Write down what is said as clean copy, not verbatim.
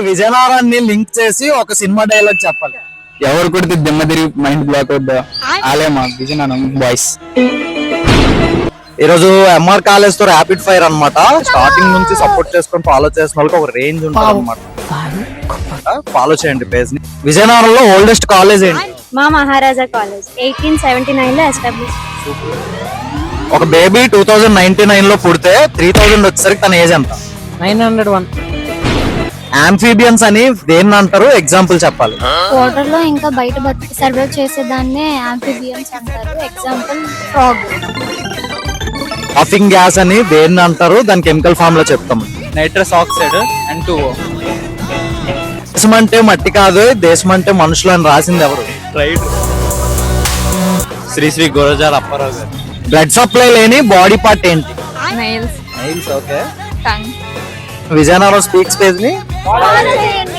విజయనగరాన్ని link చేసి ఒక cinema dialogue చెప్పాలి. ఎవరు కొడితే దిమ్మ తిరిగి మైండ్ బ్లాక్ అవుద్దా ఆలేమా విజయనగరం బాయ్స్. ఈరోజు ఎంఆర్ కాలేజ్ తో ర్యాపిడ్ ఫైర్ అన్నమాట. స్టార్టింగ్ నుంచి సపోర్ట్ చేసుకొని ఫాలో చేసిన వాళ్ళకి ఒక రేంజ్ ఉంటుంది అనమాట. ఫాలో చేయండి పేజ్ ని. విజయనగరంలో ఓల్డెస్ట్ కాలేజ్ ఏంటి? మా మహారాజా కాలేజ్ 1879 లో ఎస్టాబ్లిష్. ఒక బేబీ 2099 లో పుడితే 3000 వచ్చేసరికి తన ఏజ్ ఎంత? 901. ఆంఫీబియన్స్ అని దేన్ని అంటారు? ఎగ్జాంపుల్ చెప్పాలి. వాటర్ లో ఇంకా బయట సర్వైవ్ చేసేదాన్నే ఆంఫిబియన్స్ అంటారు. Example frog. పఫింగ్ గ్యాస్ అని దేన్ని అంటారు? దాని కెమికల్ ఫామ్ లో చెప్తాం. Nitrous oxide and 2O. దేశం అంటే మట్టి కాదు, దేశం అంటే మనుషులు అని రాసింది ఎవరు? రైట్. శ్రీ శ్రీ గురజాల అప్పారావు గారు. బ్లడ్ సప్లై లేని బాడీ పార్ట్ ఏంటి? Nails. Okay. Tongue. Vizianagaram speaks page ని